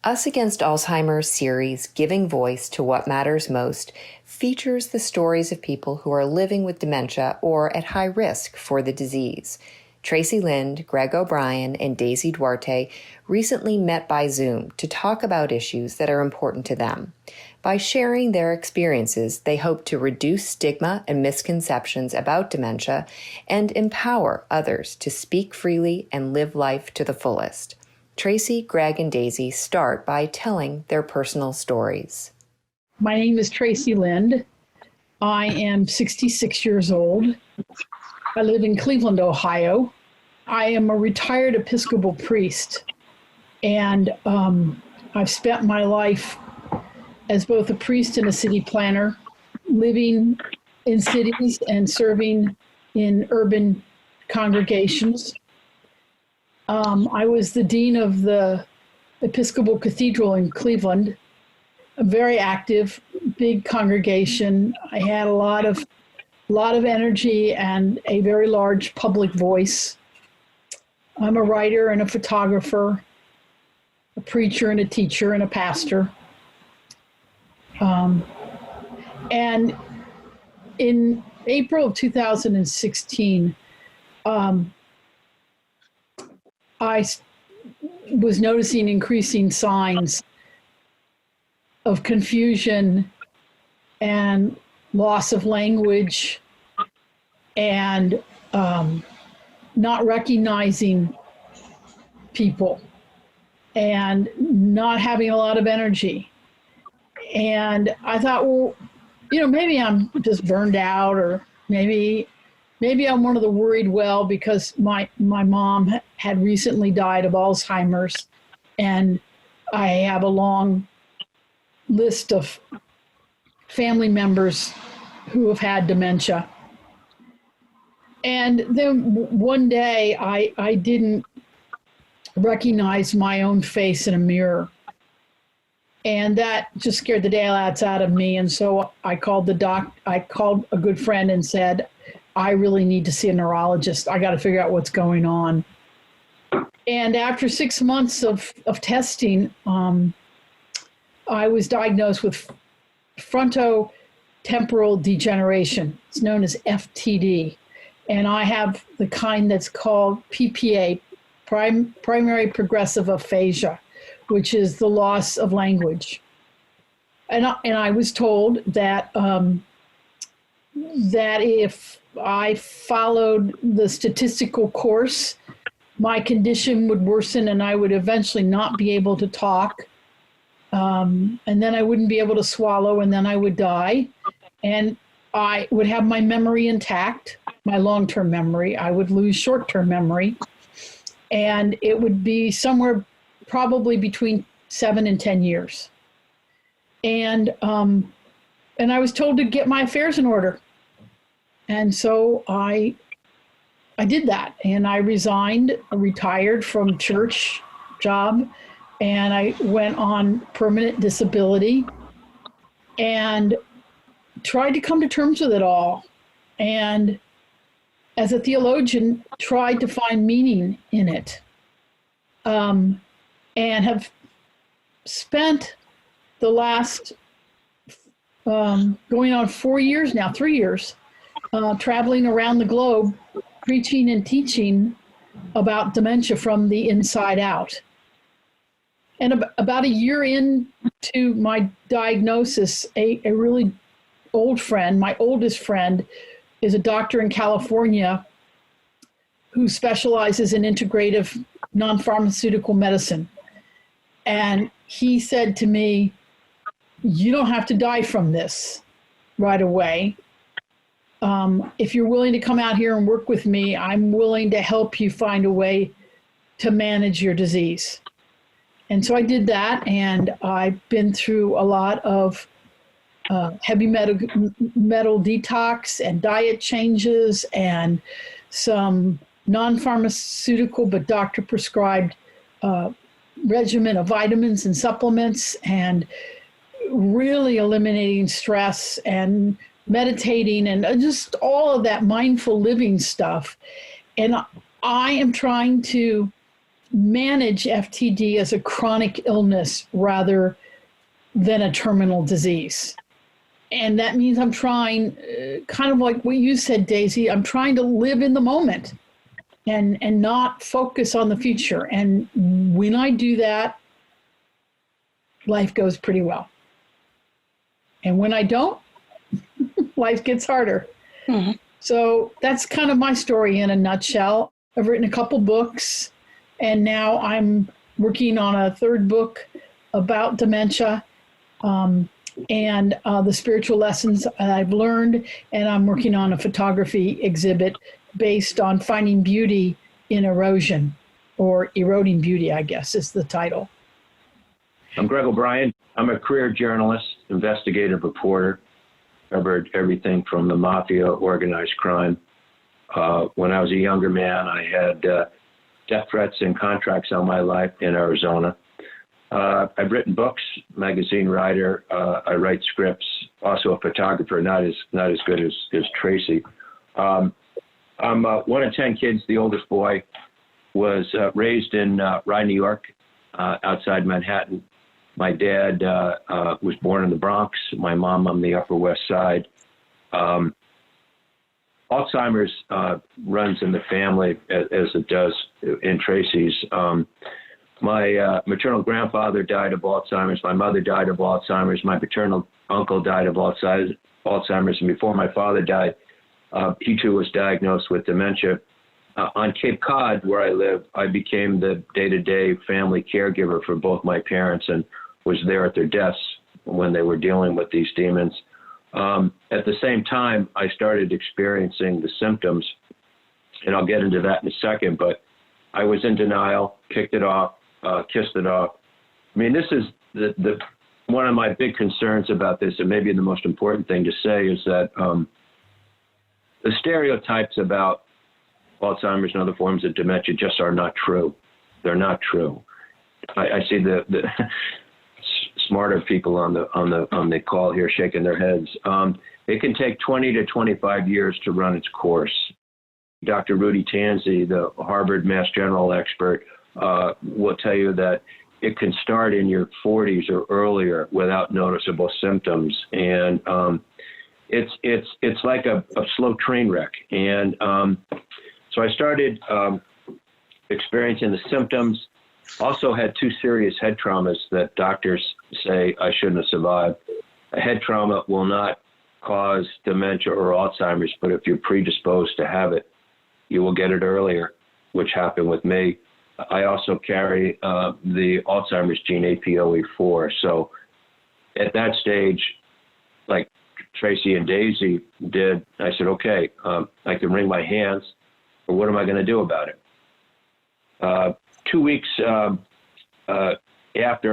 Us Against Alzheimer's series, Giving Voice to What Matters Most, features the stories of people who are living with dementia or at high risk for the disease. Tracy Lind, Greg OBrien, and Daisy Duarte recently met by Zoom to talk about issues that are important to them. By sharing their experiences, they hope to reduce stigma and misconceptions about dementia and empower others to speak freely and live life to the fullest. Tracy, Greg, and Daisy start by telling their personal stories. My name is Tracy Lind. I am 66 years old. I live in Cleveland, Ohio. I am a retired Episcopal priest, and I've spent my life as both a priest and a city planner, living in cities and serving in urban congregations. I was the dean of the Episcopal Cathedral in Cleveland, a very active, big congregation. I had a lot of energy and a very large public voice. I'm a writer and a photographer, a preacher and a teacher and a pastor. And in April of 2016, I was noticing increasing signs of confusion and loss of language and not recognizing people and not having a lot of energy. And I thought, well, maybe I'm just burned out, or maybe I'm one of the worried well, because my mom had recently died of Alzheimer's, and I have a long list of family members who have had dementia. And then one day I didn't recognize my own face in a mirror. And that just scared the daylights out of me. And so I called a good friend and said, I really need to see a neurologist. I got to figure out what's going on. And after 6 months of testing, I was diagnosed with frontotemporal degeneration. It's known as FTD. And I have the kind that's called PPA, primary progressive aphasia, which is the loss of language. And I was told that if I followed the statistical course, my condition would worsen and I would eventually not be able to talk. And then I wouldn't be able to swallow, and then I would die. And I would have my memory intact, my long-term memory. I would lose short-term memory. And it would be somewhere probably between 7 and 10 years. And I was told to get my affairs in order. And so I did that, and I retired from church job, and I went on permanent disability and tried to come to terms with it all. And as a theologian, tried to find meaning in it, and have spent the last going on 4 years now, 3 years, traveling around the globe, preaching and teaching about dementia from the inside out. And about a year into my diagnosis, a really old friend, my oldest friend, is a doctor in California who specializes in integrative non-pharmaceutical medicine. And he said to me, you don't have to die from this right away. If you're willing to come out here and work with me, I'm willing to help you find a way to manage your disease. And so I did that, and I've been through a lot of heavy metal detox and diet changes and some non-pharmaceutical but doctor prescribed regimen of vitamins and supplements, and really eliminating stress and meditating and just all of that mindful living stuff. And I am trying to manage FTD as a chronic illness rather than a terminal disease. And that means I'm trying, kind of like what you said, Daisy, I'm trying to live in the moment and not focus on the future. And when I do that, life goes pretty well. And when I don't, life gets harder. Mm-hmm. So that's kind of my story in a nutshell. I've written a couple books, and now I'm working on a third book about dementia. And the spiritual lessons I've learned, and I'm working on a photography exhibit based on finding beauty in erosion, or eroding beauty, I guess is the title. I'm Greg O'Brien. I'm a career journalist, investigative reporter. Covered everything from the mafia, organized crime. When I was a younger man, I had death threats and contracts on my life in Arizona. I've written books, magazine writer. I write scripts. Also a photographer, not as good as Tracy. I'm one of 10 kids. The oldest boy was raised in Rye, New York, outside Manhattan. My dad was born in the Bronx. My mom on the Upper West Side. Alzheimer's runs in the family as it does in Tracy's. My maternal grandfather died of Alzheimer's. My mother died of Alzheimer's. My paternal uncle died of Alzheimer's. And before my father died, he too was diagnosed with dementia. On Cape Cod, where I live, I became the day-to-day family caregiver for both my parents and was there at their deaths when they were dealing with these demons. At the same time, I started experiencing the symptoms, and I'll get into that in a second, but I was in denial, kicked it off, kissed it off. I mean, this is the one of my big concerns about this, and maybe the most important thing to say is that the stereotypes about Alzheimer's and other forms of dementia just are not true. They're not true. I see the smarter people on the call here shaking their heads. It can take 20 to 25 years to run its course. Dr. Rudy Tanzi, the Harvard Mass General expert, will tell you that it can start in your 40s or earlier without noticeable symptoms, and it's like a slow train wreck. And so I started experiencing the symptoms. Also had 2 serious head traumas that doctors say I shouldn't have survived. A head trauma will not cause dementia or Alzheimer's, but if you're predisposed to have it, you will get it earlier, which happened with me. I also carry the Alzheimer's gene APOE4. So at that stage, like Tracy and Daisy did, I said, okay, I can wring my hands, but what am I going to do about it? 2 weeks after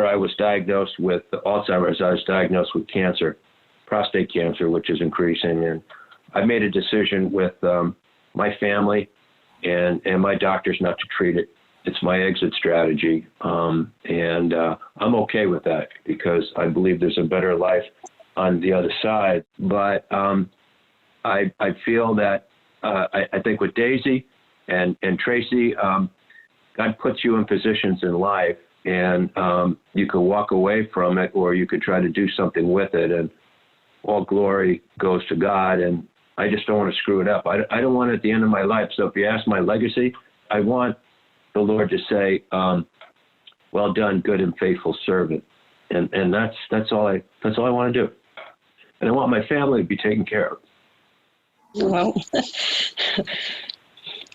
I was diagnosed with Alzheimer's, I was diagnosed with cancer, prostate cancer, which is increasing. And I made a decision with my family and my doctors not to treat it. It's my exit strategy. And I'm okay with that because I believe there's a better life on the other side. But I feel that I think with Daisy and Tracy, God puts you in positions in life, and you could walk away from it, or you could try to do something with it, and all glory goes to God. And I just don't want to screw it up. I don't want it at the end of my life. So if you ask my legacy, I want the Lord to say, well done, good and faithful servant. And that's all I want to do. And I want my family to be taken care of. Well,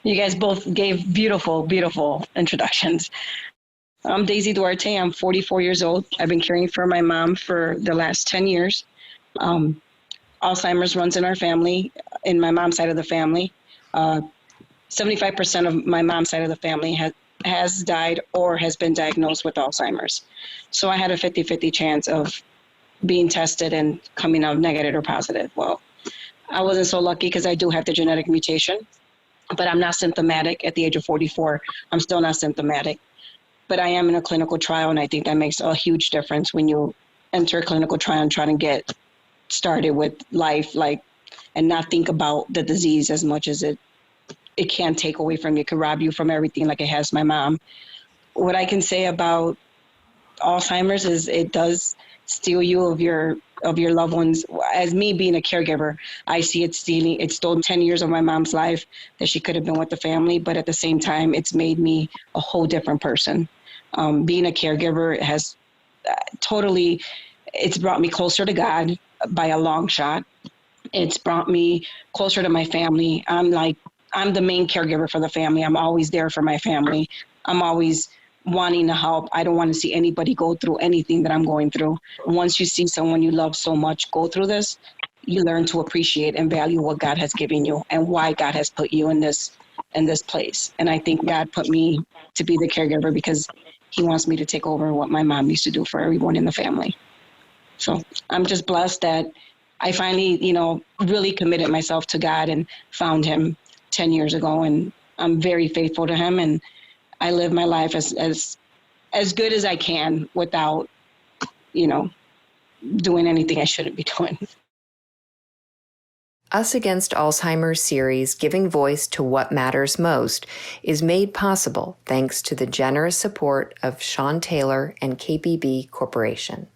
you guys both gave beautiful, beautiful introductions. I'm Daisy Duarte. I'm 44 years old. I've been caring for my mom for the last 10 years. Alzheimer's runs in our family, in my mom's side of the family. 75% of my mom's side of the family has died or has been diagnosed with Alzheimer's. So I had a 50-50 chance of being tested and coming out negative or positive. Well, I wasn't so lucky because I do have the genetic mutation, but I'm not symptomatic at the age of 44. I'm still not symptomatic, but I am in a clinical trial, and I think that makes a huge difference when you enter a clinical trial and try to get started with life, and not think about the disease as much as it can take away from you. It can rob you from everything like it has my mom. what I can say about Alzheimer's is it does steal you of your loved ones. As me being a caregiver, I see it stole 10 years of my mom's life that she could have been with the family, but at the same time, it's made me a whole different person. Being a caregiver has it's brought me closer to God by a long shot. It's brought me closer to my family. I'm the main caregiver for the family. I'm always there for my family. I'm always wanting to help. I don't want to see anybody go through anything that I'm going through. Once you see someone you love so much go through this, you learn to appreciate and value what God has given you and why God has put you in this place. And I think God put me to be the caregiver because he wants me to take over what my mom used to do for everyone in the family. So I'm just blessed that I finally, really committed myself to God and found him 10 years ago. And I'm very faithful to him. And I live my life as good as I can without, doing anything I shouldn't be doing. Us Against Alzheimer's series, Giving Voice to What Matters Most, is made possible thanks to the generous support of Sean Taylor and KBB Corporation.